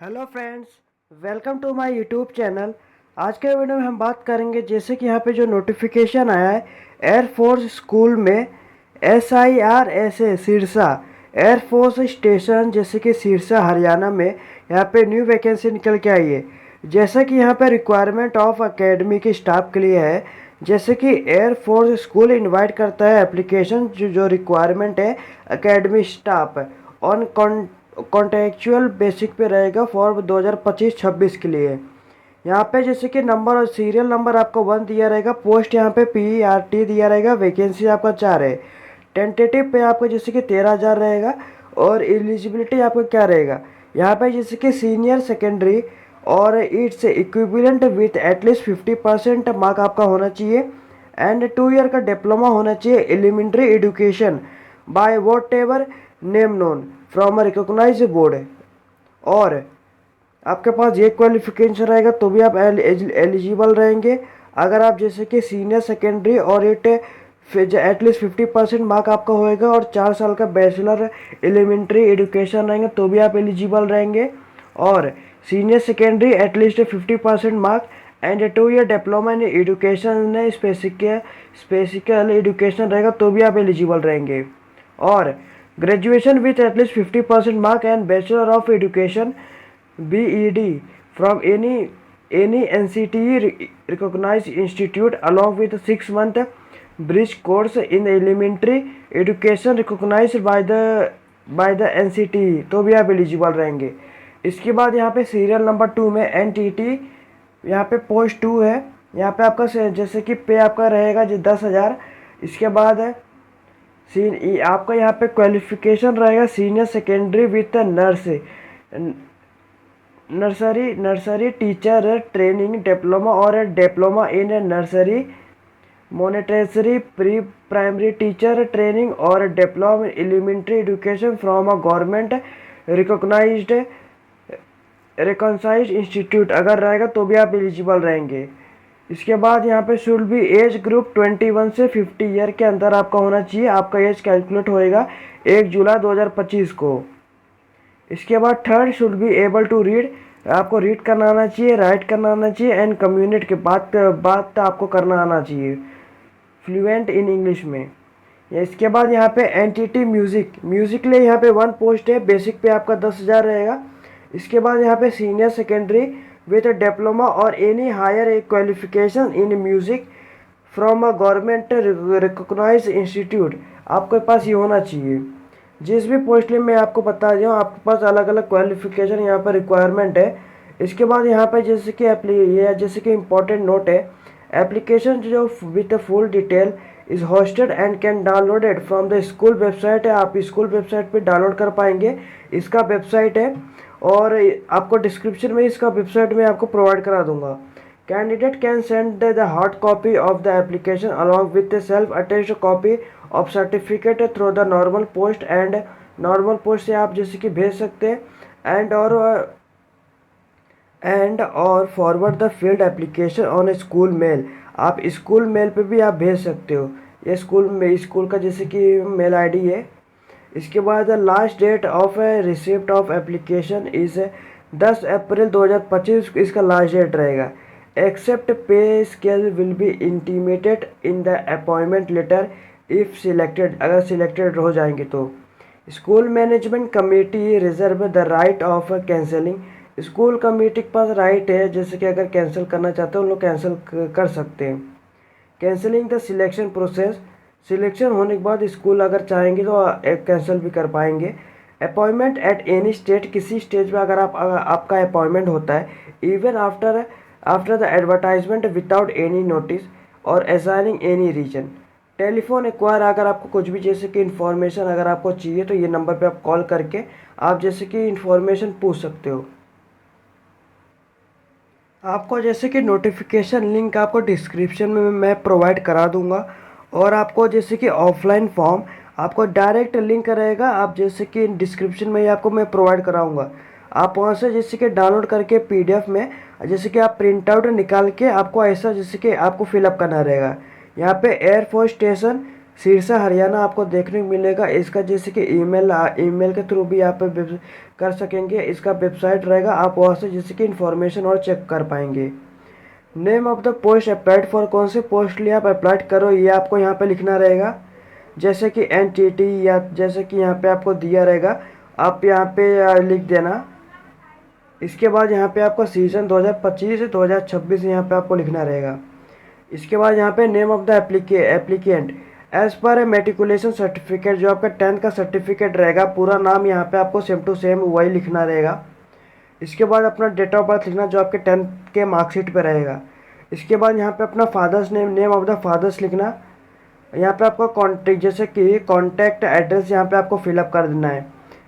Hello friends, welcome to my YouTube channel. आज के video में हम बात करेंगे जैसे कि यहाँ पे जो नोटिफिकेशन आया है एयरफोर्स स्कूल में SIRSA सिरसा एयरफोर्स स्टेशन जैसे कि सिरसा हरियाणा में यहाँ पे न्यू वैकेंसी निकल के आई है। जैसा कि यहाँ पे रिक्वायरमेंट ऑफ अकेडमी के स्टाफ के लिए है। जैसे कि एयरफोर्स स्कूल इनवाइट करता है एप्लीकेशन जो रिक्वायरमेंट है academy staff on contractual basic पे रहेगा फॉर 2025-26 के लिए। यहाँ पे जैसे कि नंबर और सीरियल नंबर आपको 1 दिया रहेगा। पोस्ट यहाँ पे PERT दिया रहेगा। वैकेंसी आपका 4 है। टेंटेटिव पे आपको जैसे कि 13,000 रहेगा। और एलिजिबिलिटी आपका क्या रहेगा यहाँ पे जैसे कि सीनियर सेकेंडरी और its equivalent with at least 50% mark आपका होना चाहिए एंड 2 ईयर का डिप्लोमा होना चाहिए elementary education by whatever name known from a recognised board. और आपके पास ये क्वालिफिकेशन रहेगा तो भी आप एलिजिबल रहेंगे। अगर आप जैसे कि सीनियर सेकेंडरी और एटलीस्ट 50% मार्क आपका होएगा और 4 साल का बैचलर एलिमेंट्री एजुकेशन रहेंगे तो भी आप एलिजिबल रहेंगे। और senior secondary at least 50% mark and 2 year diploma in education special education रहेगा तो भी आप एलिजिबल रहेंगे। और graduation with at least 50% mark and bachelor of education BEd from any NCTE recognized institute along with 6 month bridge course in elementary education recognized by the NCTE तो भी आप eligible रहेंगे। इसके बाद यहाँ पे सीरियल नंबर 2 में NTT यहाँ पे पोस्ट 2 है। यहाँ पे आपका जैसे कि पे आपका रहेगा 10,000। इसके बाद है आपका यहाँ पे क्वालिफिकेशन रहेगा senior secondary with nursery teacher training diploma और diploma in nursery Montessori pre primary teacher training और diploma elementary education from a government recognised institute अगर रहेगा तो भी आप एलिजिबल रहेंगे। इसके बाद यहाँ पे शुड बी एज ग्रुप 21 से 50 ईयर के अंदर आपका होना चाहिए। आपका एज कैलकुलेट होएगा 1 जुलाई 2025 को। इसके बाद third should be able to read आपको रीड करना आना चाहिए, राइट करना आना चाहिए एंड कम्युनिकेट के बात आपको करना आना चाहिए फ्लुएंट इन इंग्लिश में। इसके बाद यहाँ पे एंटिटी म्यूजिक लिए यहाँ पे 1 पोस्ट है। बेसिक पे आपका 10,000 रहेगा। इसके बाद यहाँ पे सीनियर सेकेंडरी विथ डिप्लोमा और any higher qualification in music from a government recognised institute आपके पास ये होना चाहिए। जिस भी पोस्ट में मैं आपको बता रहा हूँ आपके पास अलग अलग क्वालिफिकेशन यहाँ पर रिक्वायरमेंट है। इसके बाद यहाँ पर जैसे कि इम्पोर्टेंट नोट है एप्लीकेशन जो with full detail is hosted and can downloaded from the school website है। आप स्कूल वेबसाइट पे डाउनलोड कर पाएंगे। इसका वेबसाइट है और आपको डिस्क्रिप्शन में इसका वेबसाइट में आपको प्रोवाइड करा दूंगा। Candidate can send the hard copy of the application along with the self attested copy of certificate through the normal post and normal post से आप जैसे कि भेज सकते हैं एंड और forward the field application on a school mail. आप school mail पे भी आप भेज सकते हो। ये स्कूल का जैसे कि मेल आईडी है। इसके बाद last date of receipt of application is 10 April 2025 इसका लास्ट डेट रहेगा। Except pay scale will be intimated in the appointment letter if selected अगर सिलेक्टेड हो जाएंगे तो। School management committee reserve the right of cancelling school committee के पास right है जैसे कि अगर कैंसिल करना चाहते हो उन लोग कैंसिल कर सकते हैं। Cancelling the selection process selection होने के बाद स्कूल अगर चाहेंगे तो कैंसिल भी कर पाएंगे। अपॉइंटमेंट एट एनी स्टेट किसी स्टेज पे अगर आपका अपॉइंटमेंट होता है even after the advertisement without any notice और assigning any reason. Telephone acquire अगर आपको कुछ भी जैसे कि इन्फॉर्मेशन अगर आपको चाहिए तो ये नंबर पे आप कॉल करके आप जैसे कि इन्फॉर्मेशन पूछ सकते हो। आपको जैसे कि नोटिफिकेशन लिंक आपको डिस्क्रिप्शन में मैं प्रोवाइड करा दूंगा। और आपको जैसे कि ऑफलाइन फॉर्म आपको डायरेक्ट लिंक रहेगा। आप जैसे कि डिस्क्रिप्शन में ही आपको मैं प्रोवाइड कराऊंगा। आप वहाँ से जैसे कि डाउनलोड करके PDF में जैसे कि आप प्रिंट आउट निकाल के आपको ऐसा जैसे कि आपको फिलअप करना रहेगा। यहाँ पे एयरफोर्स स्टेशन सिरसा हरियाणा आपको देखने को मिलेगा। इसका जैसे कि ईमेल के थ्रू भी आप कर सकेंगे। इसका वेबसाइट रहेगा, आप वहाँ से जैसे कि इन्फॉर्मेशन और चेक कर पाएंगे। Name of the post applied for, कौन से पोस्ट लिए आप अप्लाइड करो ये आपको यहाँ पे लिखना रहेगा। जैसे कि एनटीटी या जैसे कि यहाँ पे आपको दिया रहेगा, आप यहाँ पे लिख देना। इसके बाद यहाँ पे आपका सीजन 2025 से 2026 यहाँ पे आपको लिखना रहेगा। इसके बाद यहाँ पे name of the applicant as per a matriculation certificate, जो आपका 10th का सर्टिफिकेट रहेगा, पूरा नाम यहाँ पे आपको सेम टू सेम वही लिखना रहेगा। इसके बाद अपना डेट ऑफ बर्थ लिखना जो आपके 10th के मार्कशीट पे रहेगा। इसके बाद यहाँ पे अपना father's name of the father's लिखना। यहाँ पे आपका कॉन्टेक्ट जैसे कि कॉन्टैक्ट एड्रेस यहाँ पे आपको फिलअप कर देना है।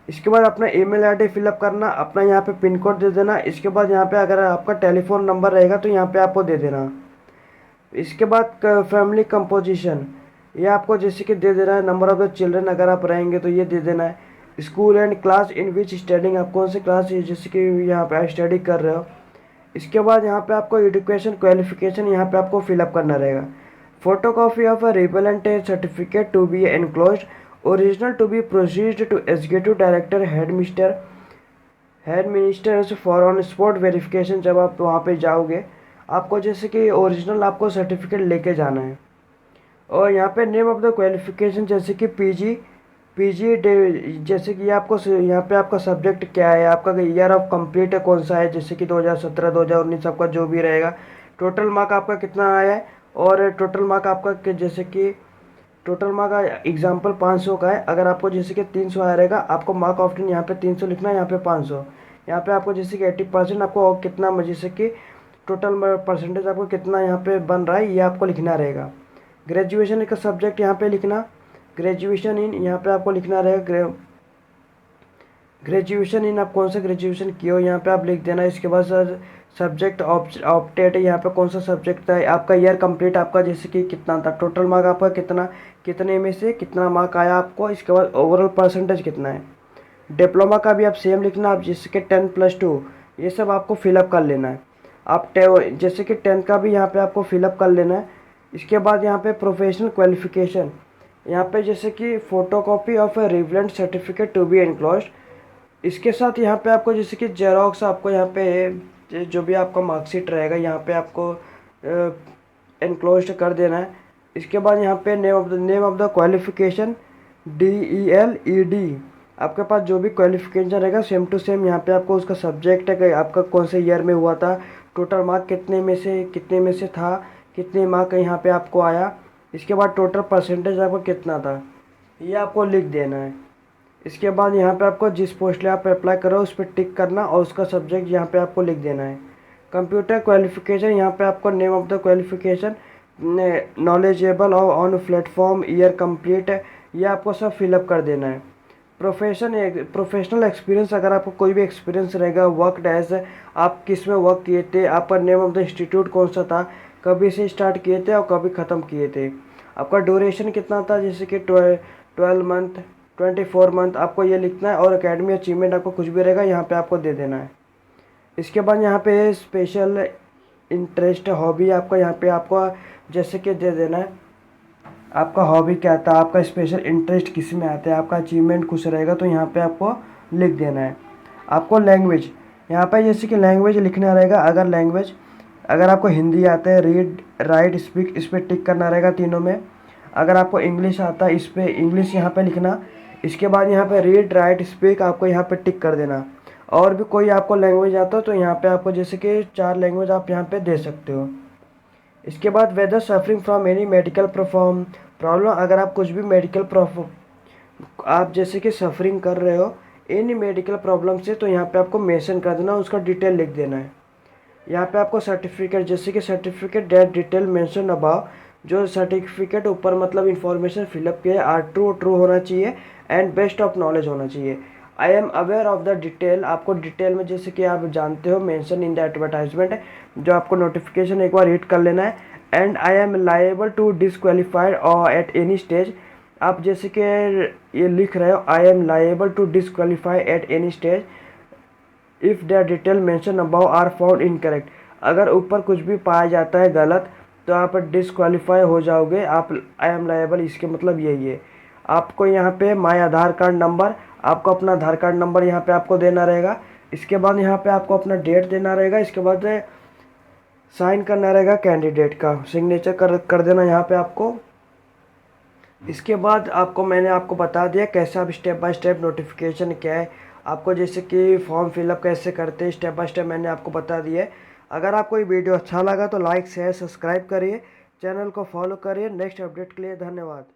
इसके बाद अपना ईमेल आईडी फिलअप करना, अपना यहाँ पे पिन कोड दे देना। इसके बाद यहाँ पे अगर आपका टेलीफोन नंबर रहेगा तो यहाँ पे आपको दे देना। इसके बाद फैमिली कंपोजिशन ये आपको जैसे कि दे देना है। नंबर ऑफ द चिल्ड्रन अगर आप रहेंगे तो ये दे देना है। School and class in which studying, आप कौन सी क्लास जैसे कि यहाँ पे स्टडी कर रहे हो। इसके बाद यहाँ पे आपको एजुकेशन क्वालिफिकेशन यहाँ पे आपको फिलअप करना रहेगा। Photocopy of a relevant certificate to be enclosed, original to be proceed to executive director head minister for on spot verification. जब आप वहाँ पे जाओगे आपको जैसे कि ओरिजिनल आपको सर्टिफिकेट लेके जाना है। और यहाँ पे नेम ऑफ द क्वालिफिकेशन जैसे कि पीजी जैसे कि आपको यहाँ पे आपका सब्जेक्ट क्या है, आपका ईयर ऑफ कंप्लीट है कौन सा है, जैसे कि 2017 2019 आपका जो भी रहेगा। टोटल मार्क आपका कितना आया है, और टोटल मार्क आपका जैसे कि टोटल मार्क एग्जाम्पल 500 का है। अगर आपको जैसे कि 300 आया रहेगा, आपको मार्क ऑप्शन यहाँ पे 300 लिखना है, यहाँ पे 500। यहाँ पे आपको जैसे कि 80% आपको कितना जैसे कि टोटल परसेंटेज आपको कितना यहाँ पे बन रहा है ये आपको लिखना रहेगा। ग्रेजुएशन का सब्जेक्ट यहाँ पे लिखना, ग्रेजुएशन इन यहाँ पे आपको लिखना रहेगा। ग्रेजुएशन इन आप कौन सा ग्रेजुएशन किए हो यहाँ पे आप लिख देना। इसके बाद सब्जेक्ट ऑप्टेड यहाँ पे कौन सा सब्जेक्ट था, आपका ईयर कंप्लीट आपका जैसे कि कितना था, टोटल मार्क आपका कितने में से कितना मार्क आया आपको। इसके बाद ओवरऑल परसेंटेज कितना है। डिप्लोमा का भी आप सेम लिखना, आप जैसे कि 10+2 ये सब आपको फिलअप कर लेना है। आप जैसे कि 10th का भी यहाँ पे आपको फिलअप कर लेना है। इसके बाद यहाँ पे प्रोफेशनल क्वालिफिकेशन यहाँ पे जैसे कि photocopy of a relevant certificate to be enclosed. इसके साथ यहाँ पे आपको जैसे कि जेरोक्स आपको यहाँ पे जो भी आपका मार्कशीट रहेगा यहाँ पे आपको एनक्लोज्ड कर देना है। इसके बाद यहाँ पे name of the qualification DELED, आपके पास जो भी क्वालिफिकेशन रहेगा सेम टू सेम यहाँ पे आपको उसका सब्जेक्ट है कि आपका कौन से ईयर में हुआ था, टोटल मार्क कितने में से था, कितने मार्क यहाँ पे आपको आया। इसके बाद टोटल परसेंटेज आपका कितना था ये आपको लिख देना है। इसके बाद यहाँ पे आपको जिस पोस्ट लिए आप अप्लाई करो उस पर टिक करना और उसका सब्जेक्ट यहाँ पे आपको लिख देना है। कंप्यूटर क्वालिफिकेशन यहाँ पे आपको name of the qualification knowledgeable on platform year complete है ये आपको सब फिलअप कर देना है। प्रोफेशनल एक्सपीरियंस, अगर आपको कोई भी एक्सपीरियंस रहेगा वर्कड एज, आप किस में वर्क किए थे, आपका नेम ऑफ द इंस्टीट्यूट कौन सा था, कभी से स्टार्ट किए थे और कभी ख़त्म किए थे, आपका ड्यूरेशन कितना था जैसे कि 12 मंथ 24 मंथ आपको ये लिखना है। और एकेडमी अचीवमेंट आपको कुछ भी रहेगा यहाँ पे आपको दे देना है। इसके बाद यहाँ पे स्पेशल इंटरेस्ट हॉबी आपका यहाँ पे आपको जैसे कि दे देना है। आपका हॉबी क्या था, आपका स्पेशल इंटरेस्ट किस में आता है, आपका अचीवमेंट कुछ रहेगा तो यहाँ पे आपको लिख देना है। आपको लैंग्वेज यहाँ पे जैसे कि लैंग्वेज लिखना रहेगा। अगर आपको हिंदी आता है, रीड राइट स्पीक इस पर टिक करना रहेगा तीनों में। अगर आपको इंग्लिश आता है इस पर इंग्लिश यहाँ पे लिखना। इसके बाद यहाँ पे रीड राइट स्पीक आपको यहाँ पे टिक कर देना। और भी कोई आपको लैंग्वेज आता हो तो यहाँ पे आपको जैसे कि 4 लैंग्वेज आप यहाँ पे दे सकते हो। इसके बाद whether suffering from any medical problem, अगर आप कुछ भी आप जैसे कि सफरिंग कर रहे हो एनी मेडिकल प्रॉब्लम से तो यहाँ पे आपको मेंशन कर देना, उसका डिटेल लिख देना है। यहाँ पे आपको सर्टिफिकेट जैसे कि certificate date detail mention above, जो सर्टिफिकेट ऊपर मतलब इंफॉर्मेशन फिलअप किया है आर ट्रू होना चाहिए एंड बेस्ट ऑफ नॉलेज होना चाहिए। I am aware of the detail, आपको डिटेल में जैसे कि आप जानते हो मेंशन इन द एडवर्टाइजमेंट, जो आपको नोटिफिकेशन एक बार रीड कर लेना है। And I am liable to disqualified at any stage, आप जैसे कि ये लिख रहे हो I am liable to disqualify at any stage if the detail mention above are found incorrect, अगर ऊपर कुछ भी पाया जाता है गलत तो यहाँ पर डिसक्वालीफाई हो जाओगे आप, आई एम लायबल, इसके मतलब यही है। आपको यहाँ पे माय आधार कार्ड नंबर, आपको अपना आधार कार्ड नंबर यहाँ पे आपको देना रहेगा। इसके बाद यहाँ पे आपको अपना डेट देना रहेगा। इसके बाद साइन करना रहेगा कैंडिडेट का, सिग्नेचर कर देना यहाँ पे आपको। इसके बाद मैंने आपको बता दिया कैसे आप स्टेप बाय स्टेप नोटिफिकेशन क्या है आपको, जैसे कि फॉर्म फिलअप कैसे करते हैं, स्टेप बाय स्टेप मैंने आपको बता दिया है। अगर आपको ये वीडियो अच्छा लगा तो लाइक शेयर सब्सक्राइब करिए, चैनल को फॉलो करिए। नेक्स्ट अपडेट के लिए धन्यवाद।